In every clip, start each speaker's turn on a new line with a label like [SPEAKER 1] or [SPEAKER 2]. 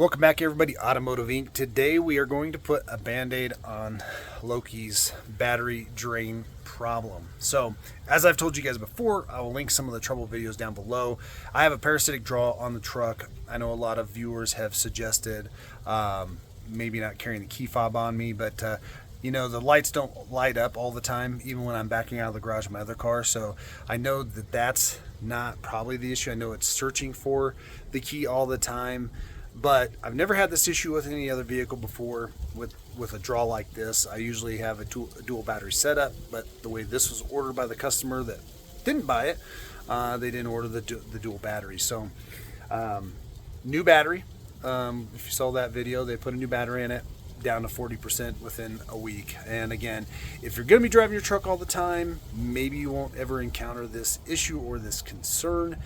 [SPEAKER 1] Welcome back, everybody. Automotive Inc. Today we are going to put a band-aid on Loki's battery drain problem. So as I've told you guys before, I will link some of the trouble videos down below. I have a parasitic draw on the truck. I know a lot of viewers have suggested maybe not carrying the key fob on me, but you know, the lights don't light up all the time, even when I'm backing out of the garage of my other car. So I know that that's not probably the issue. I know it's searching for the key all the time. But I've never had this issue with any other vehicle before with a draw like this. I usually have a dual battery setup, but the way this was ordered by the customer that didn't buy it, they didn't order the dual battery. So new battery. If you saw that video, they put a new battery in it, down to 40% within a week. And again, if you're going to be driving your truck all the time, maybe you won't ever encounter this issue or this concern.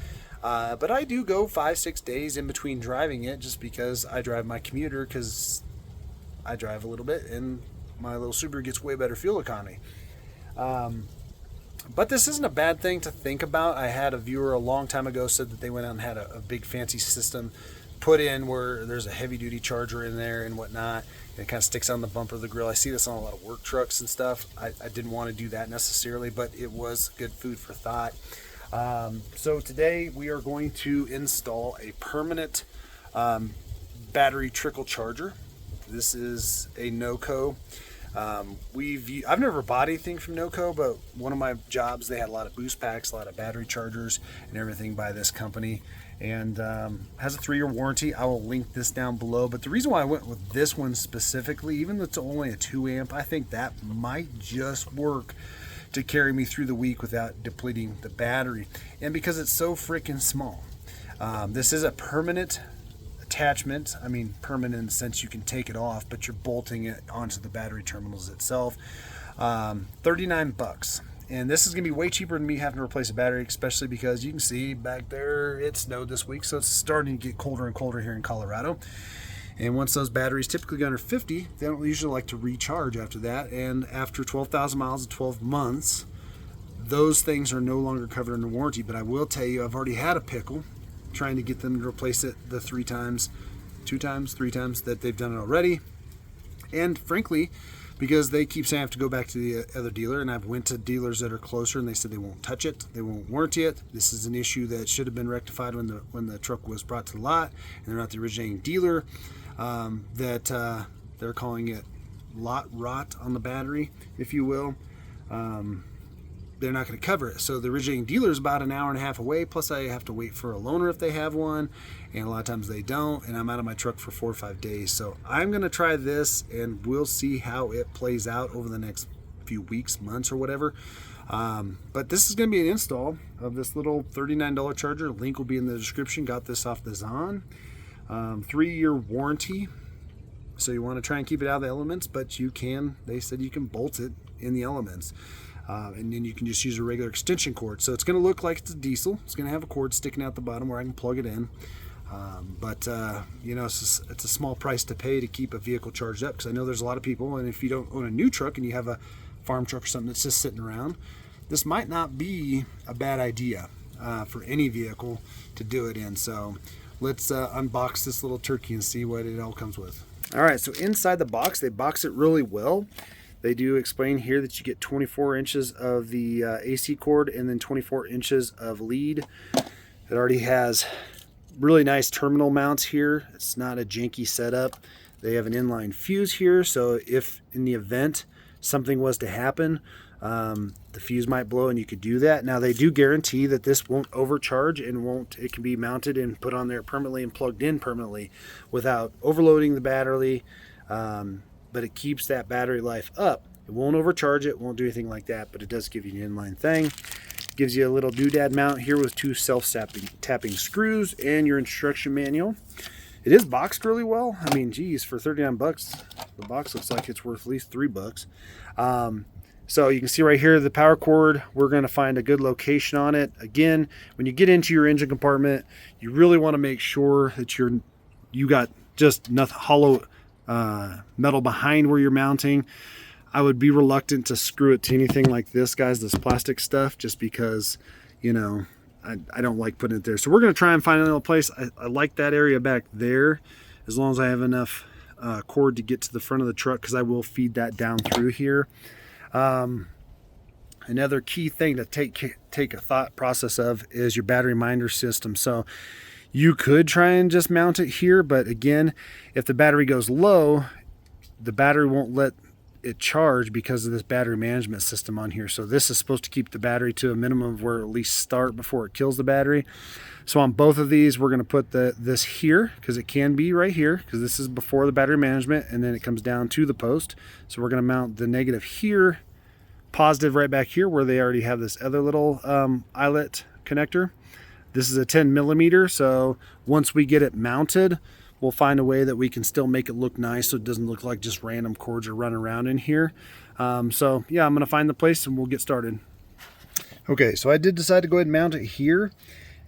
[SPEAKER 1] But I do go 5-6 days in between driving it, just because I drive my commuter, because I drive a little bit and my little Subaru gets way better fuel economy. But this isn't a bad thing to think about. I had a viewer a long time ago said that they went out and had a big fancy system put in where there's a heavy duty charger in there and whatnot, and it kind of sticks on the bumper of the grill. I see this on a lot of work trucks and stuff. I didn't want to do that necessarily, but it was good food for thought. So today we are going to install a permanent battery trickle charger. This is a NOCO. I've never bought anything from NOCO, but one of my jobs, they had a lot of boost packs, a lot of battery chargers and everything by this company, and has a 3-year warranty. I will link this down below. But the reason why I went with this one specifically, even though it's only a 2 amp, I think that might just work to carry me through the week without depleting the battery, and because it's so freaking small. This is a permanent attachment. I mean, permanent in the sense you can take it off, but you're bolting it onto the battery terminals itself. $39, and this is gonna be way cheaper than me having to replace a battery, especially because you can see back there it snowed this week, so it's starting to get colder and colder here in Colorado. And once those batteries typically go under 50, they don't usually like to recharge after that. And after 12,000 miles and 12 months, those things are no longer covered under warranty. But I will tell you, I've already had a pickle trying to get them to replace it the 3 times that they've done it already. And frankly, because they keep saying I have to go back to the other dealer, and I've went to dealers that are closer and they said they won't touch it, they won't warranty it. This is an issue that should have been rectified when the truck was brought to the lot, and they're not the originating dealer. They're calling it lot rot on the battery, if you will. They're not going to cover it. So the originating dealer is about an hour and a half away, plus I have to wait for a loaner if they have one, and a lot of times they don't, and I'm out of my truck for 4 or 5 days. So I'm going to try this, and we'll see how it plays out over the next few weeks, months, or whatever. But this is going to be an install of this little $39 charger. Link will be in the description. Got this off the Zon. 3-year warranty, so you want to try and keep it out of the elements, but you can, they said you can bolt it in the elements, and then you can just use a regular extension cord. So it's going to look like it's a diesel. It's going to have a cord sticking out the bottom where I can plug it in, but you know, it's a small price to pay to keep a vehicle charged up, because I know there's a lot of people, and if you don't own a new truck and you have a farm truck or something that's just sitting around, this might not be a bad idea for any vehicle to do it in. So let's unbox this little turkey and see what it all comes with. All right, so inside the box, they box it really well. They do explain here that you get 24 inches of the AC cord and then 24 inches of lead. It already has really nice terminal mounts here. It's not a janky setup. They have an inline fuse here, so if in the event something was to happen, the fuse might blow and you could do that. Now they do guarantee that this won't overcharge and it can be mounted and put on there permanently and plugged in permanently without overloading the battery, but it keeps that battery life up. It won't overcharge it, won't do anything like that, but it does give you an inline thing. Gives you a little doodad mount here with 2 self-tapping screws and your instruction manual. It is boxed really well. I mean, geez, for $39, the box looks like it's worth at least $3. So you can see right here the power cord. We're going to find a good location on it. Again, when you get into your engine compartment, you really want to make sure that you got just nothing hollow metal behind where you're mounting. I would be reluctant to screw it to anything like this, guys, this plastic stuff, just because, you know, I don't like putting it there. So we're going to try and find another place. I like that area back there. as long as I have enough cord to get to the front of the truck, because I will feed that down through here. Another key thing to take a thought process of is your battery minder system. So you could try and just mount it here, but again, if the battery goes low, the battery won't let it charge because of this battery management system on here. So this is supposed to keep the battery to a minimum of where it at least start before it kills the battery. So on both of these, we're going to put this here, because it can be right here, because this is before the battery management, and then it comes down to the post. So we're going to mount the negative here, positive right back here where they already have this other little eyelet connector. This is a 10 millimeter, so once we get it mounted, we'll find a way that we can still make it look nice so it doesn't look like just random cords are running around in here. So yeah, I'm gonna find the place and we'll get started. Okay, so I did decide to go ahead and mount it here.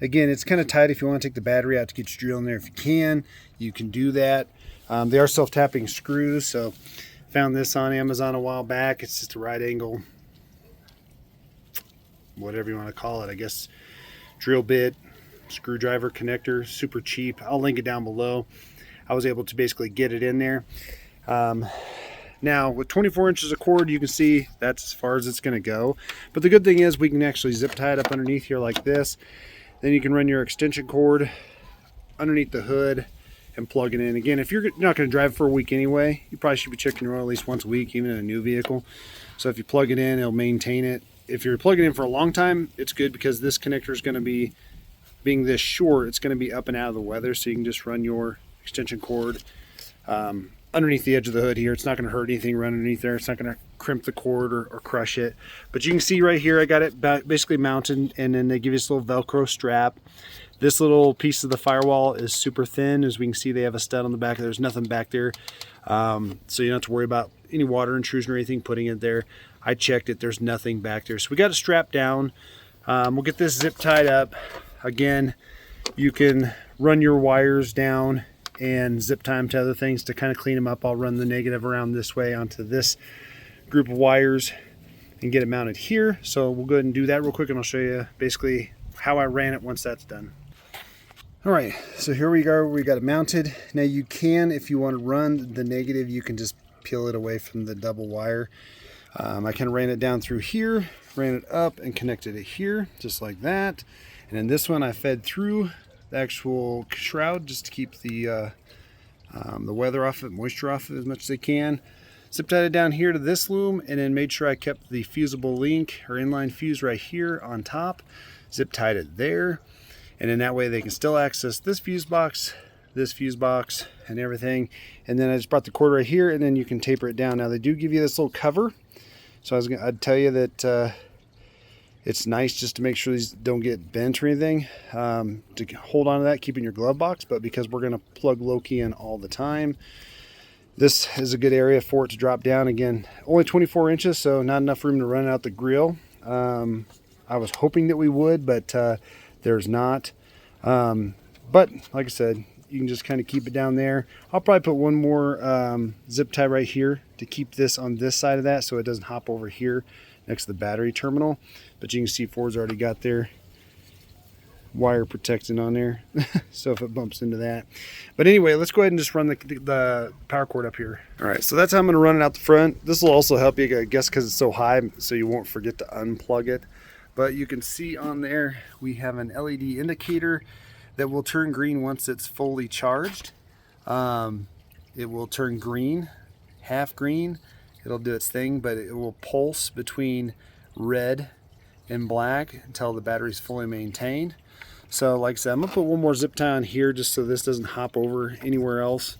[SPEAKER 1] Again, it's kind of tight. If you want to take the battery out to get your drill in there, if you can do that. They are self-tapping screws, so found this on Amazon a while back. It's just a right angle, whatever you want to call it, I guess, drill bit, screwdriver connector, super cheap. I'll link it down below. I was able to basically get it in there. Now with 24 inches of cord, you can see that's as far as it's going to go. But the good thing is we can actually zip tie it up underneath here like this. Then you can run your extension cord underneath the hood and plug it in. Again, if you're not going to drive for a week anyway, you probably should be checking your oil at least once a week, even in a new vehicle. So if you plug it in, it'll maintain it. If you're plugging in for a long time, it's good because this connector is going to be, being this short, it's going to be up and out of the weather, so you can just run your extension cord underneath the edge of the hood here. It's not going to hurt anything run underneath there. It's not going to crimp the cord or crush it. But you can see right here, I got it basically mounted, and then they give you this little Velcro strap. This little piece of the firewall is super thin. As we can see, they have a stud on the back. There's nothing back there. So you don't have to worry about any water intrusion or anything putting it there. I checked it, there's nothing back there. So we got it strapped down. We'll get this zip tied up. Again, you can run your wires down and zip tie them to other things to kind of clean them up. I'll run the negative around this way onto this group of wires and get it mounted here. So we'll go ahead and do that real quick, and I'll show you basically how I ran it once that's done. All right, so here we go. We got it mounted. Now you can, if you want to run the negative, you can just peel it away from the double wire. I kind of ran it down through here, ran it up and connected it here, just like that. And then this one I fed through the actual shroud just to keep the weather off it, moisture off it as much as I can. Zip tied it down here to this loom, and then made sure I kept the fusible link or inline fuse right here on top. Zip tied it there, and then that way they can still access this fuse box, and everything. And then I just brought the cord right here, and then you can taper it down. Now they do give you this little cover. So I'd tell you that it's nice just to make sure these don't get bent or anything, to hold on to that, keep in your glove box. But because we're going to plug low-key in all the time, this is a good area for it to drop down. Again, only 24 inches, so not enough room to run out the grill. I was hoping that we would, but there's not. But like I said, you can just kind of keep it down there. I'll probably put one more zip tie right here to keep this on this side of that so it doesn't hop over here next to the battery terminal. But you can see Ford's already got their wire protecting on there. So if it bumps into that. But anyway, let's go ahead and just run the power cord up here. All right, so that's how I'm going to run it out the front. This will also help you, I guess, because it's so high, so you won't forget to unplug it. But you can see on there we have an LED indicator that will turn green once it's fully charged. It will turn green, half green. It'll do its thing, but it will pulse between red and black until the battery's fully maintained. So like I said, I'm gonna put one more zip tie on here just so this doesn't hop over anywhere else.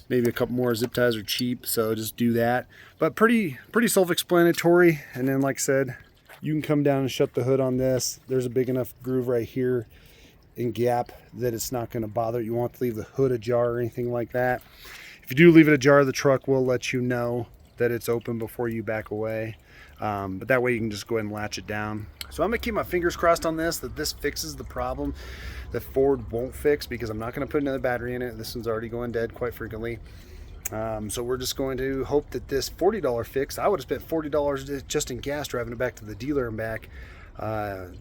[SPEAKER 1] Maybe a couple more zip ties are cheap, so just do that. But pretty self-explanatory. And then like I said, you can come down and shut the hood on this. There's a big enough groove right here and gap that it's not going to bother. You won't leave the hood ajar or anything like that. If you do leave it ajar, the truck will let you know that it's open before you back away. But that way you can just go ahead and latch it down. So I'm gonna keep my fingers crossed on this, that this fixes the problem that Ford won't fix, because I'm not gonna put another battery in it. This one's already going dead quite frequently. So we're just going to hope that this $40 fix, I would have spent $40 just in gas driving it back to the dealer and back.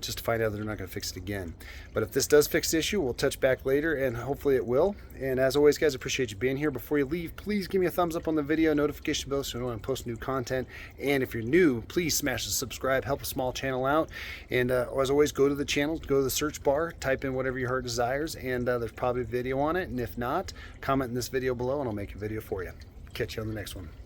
[SPEAKER 1] just to find out that they're not going to fix it again. But if this does fix the issue, we'll touch back later, and hopefully it will. And as always, guys, appreciate you being here. Before you leave, please give me a thumbs up on the video, notification bell so you know when I post new content. And if you're new, please smash the subscribe, help a small channel out. And as always, go to the channel, go to the search bar, type in whatever your heart desires, and there's probably a video on it. And if not, comment in this video below and I'll make a video for you. Catch you on the next one.